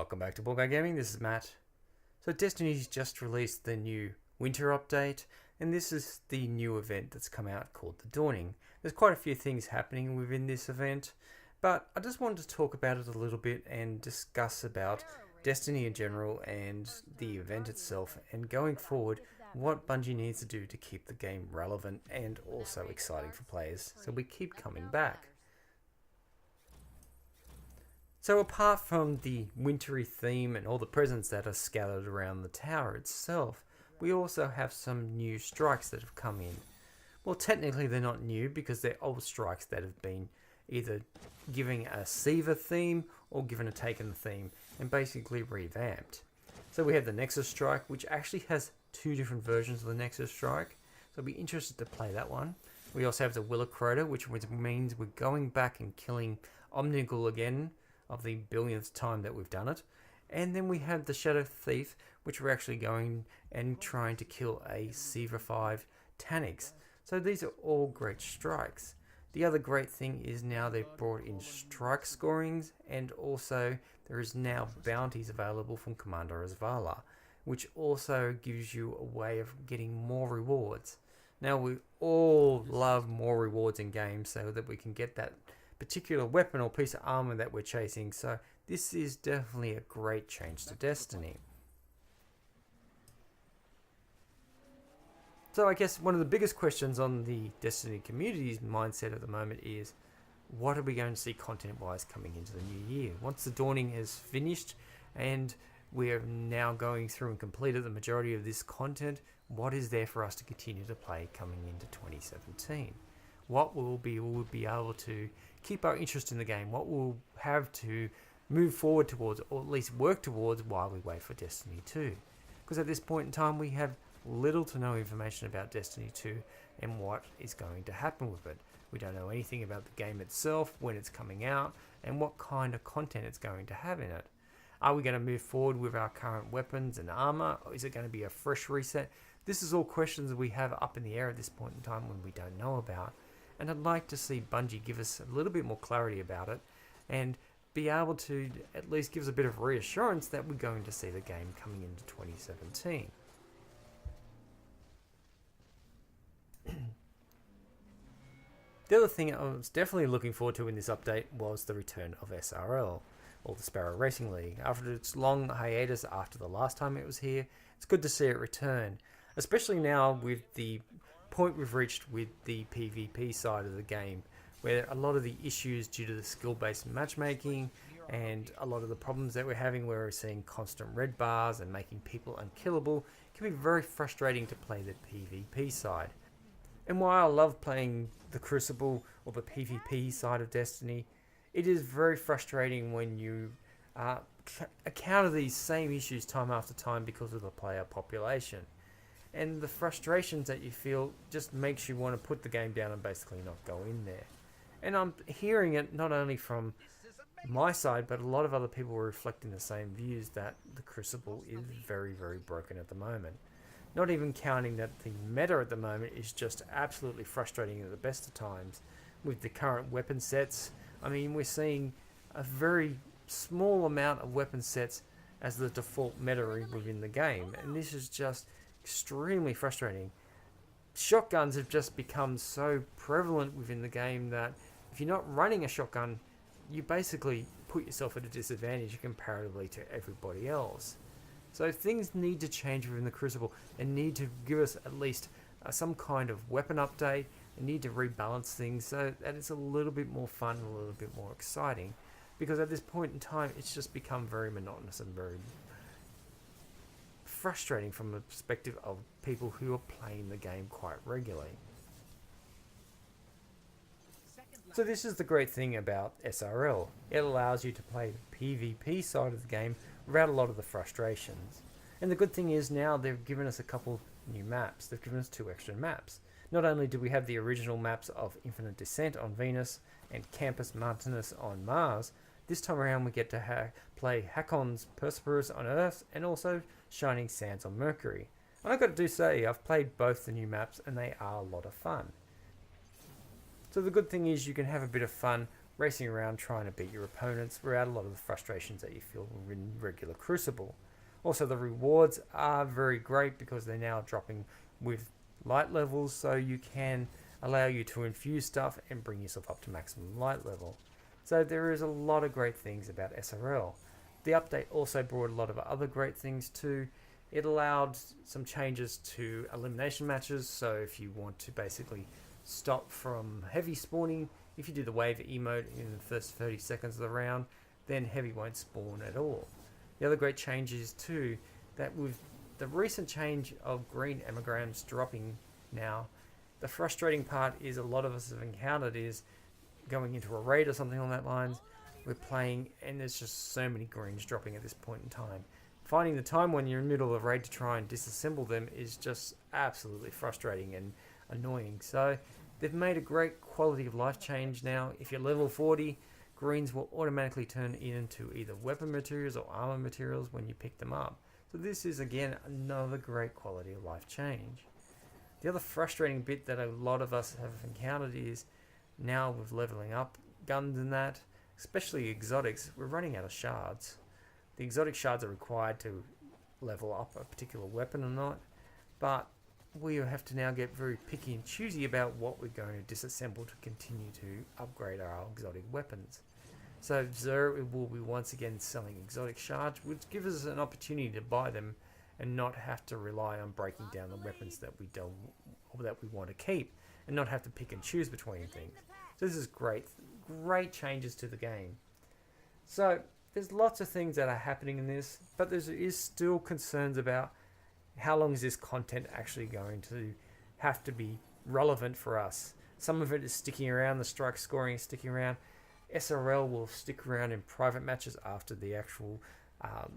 Welcome back to BunkaiGaming, this is Matt. So Destiny's just released the new winter update, and this is the new event that's come out called The Dawning. There's quite a few things happening within this event, but I just wanted to talk about it a little bit and discuss about Destiny in general and the event itself, and going forward what Bungie needs to do to keep the game relevant and also exciting for players so we keep coming back. So apart from the wintry theme and all the presents that are scattered around the tower itself, we also have some new strikes that have come in. Well, technically they're not new because they're old strikes that have been either giving a Siva theme or given a Taken theme and basically revamped. So we have the Nexus Strike, which actually has two different versions of the Nexus Strike, so I'll be interested to play that one. We also have the Willa Crota, which means we're going back and killing Omnigul again, of the billionth time that we've done it. And then we have the Shadow Thief, which we're actually going and trying to kill a Siva 5 Taniks. So these are all great strikes. The other great thing is now they've brought in strike scorings, and also there is now bounties available from Commander Azvala, which also gives you a way of getting more rewards. Now we all love more rewards in games so that we can get that particular weapon or piece of armor that we're chasing, so this is definitely a great change to Destiny. So I guess one of the biggest questions on the Destiny community's mindset at the moment is, what are we going to see content wise coming into the new year? Once the Dawning is finished and we are now going through and completed the majority of this content, what is there for us to continue to play coming into 2017? What will we be able to keep our interest in the game? What we'll have to move forward towards, or at least work towards, while we wait for Destiny 2? Because at this point in time we have little to no information about Destiny 2 and what is going to happen with it. We don't know anything about the game itself, when it's coming out, and what kind of content it's going to have in it. Are we going to move forward with our current weapons and armor, or is it going to be a fresh reset? This is all questions that we have up in the air at this point in time when we don't know about. And I'd like to see Bungie give us a little bit more clarity about it and be able to at least give us a bit of reassurance that we're going to see the game coming into 2017. The other thing I was definitely looking forward to in this update was the return of SRL, or the Sparrow Racing League. After its long hiatus after the last time it was here, it's good to see it return, especially now with the point we've reached with the PvP side of the game, where a lot of the issues due to the skill-based matchmaking and a lot of the problems that we're having, where we're seeing constant red bars and making people unkillable, can be very frustrating to play the PvP side. And while I love playing the Crucible or the PvP side of Destiny, it is very frustrating when you encounter these same issues time after time because of the player population. And the frustrations that you feel just makes you want to put the game down and basically not go in there. And I'm hearing it not only from my side, but a lot of other people are reflecting the same views, that the Crucible is very, very broken at the moment. Not even counting that the meta at the moment is just absolutely frustrating at the best of times with the current weapon sets. I mean, we're seeing a very small amount of weapon sets as the default meta within the game, and this is just extremely frustrating. Shotguns have just become so prevalent within the game that if you're not running a shotgun, you basically put yourself at a disadvantage comparatively to everybody else. So things need to change within the Crucible and need to give us at least some kind of weapon update, and need to rebalance things so that it's a little bit more fun and a little bit more exciting, because at this point in time it's just become very monotonous and very frustrating from the perspective of people who are playing the game quite regularly. So this is the great thing about SRL. It allows you to play the PvP side of the game without a lot of the frustrations. And the good thing is now they've given us a couple new maps. They've given us 2 extra maps. Not only do we have the original maps of Infinite Descent on Venus and Campus Martinus on Mars, this time around we get to play Hakon's Perseverus on Earth and also Shining Sands on Mercury. And I've got to say, I've played both the new maps and they are a lot of fun. So the good thing is you can have a bit of fun racing around trying to beat your opponents without a lot of the frustrations that you feel in regular Crucible. Also, the rewards are very great because they're now dropping with light levels, so you can allow you to infuse stuff and bring yourself up to maximum light level. So there is a lot of great things about SRL. The update also brought a lot of other great things too. It allowed some changes to elimination matches, so if you want to basically stop from heavy spawning, if you do the wave emote in the first 30 seconds of the round, then heavy won't spawn at all. The other great change is too that with the recent change of green emigrams dropping now, the frustrating part is a lot of us have encountered is going into a raid or something on that lines, we're playing and there's just so many greens dropping at this point in time. Finding the time when you're in the middle of a raid to try and disassemble them is just absolutely frustrating and annoying. So they've made a great quality of life change now. If you're level 40, greens will automatically turn into either weapon materials or armor materials when you pick them up. So this is again another great quality of life change. The other frustrating bit that a lot of us have encountered is now with leveling up guns and that, especially exotics, we're running out of shards. The exotic shards are required to level up a particular weapon or not, but we have to now get very picky and choosy about what we're going to disassemble to continue to upgrade our exotic weapons. So Xur will be once again selling exotic shards, which gives us an opportunity to buy them and not have to rely on breaking down the weapons that we don't or that we want to keep, and not have to pick and choose between things. So this is great changes to the game. So there's lots of things that are happening in this, but there is still concerns about how long is this content actually going to have to be relevant for us. Some of it is sticking around, the strike scoring is sticking around. SRL will stick around in private matches after the actual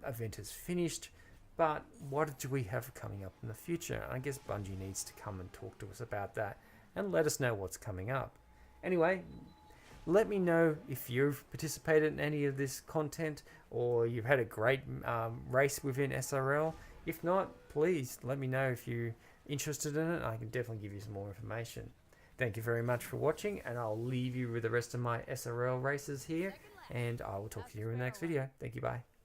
event is finished. But what do we have coming up in the future? I guess Bungie needs to come and talk to us about that and let us know what's coming up. Anyway, let me know if you've participated in any of this content or you've had a great race within SRL. If not, please let me know if you're interested in it. I can definitely give you some more information. Thank you very much for watching, and I'll leave you with the rest of my SRL races here, and I will talk to you in the next video. Thank you, bye.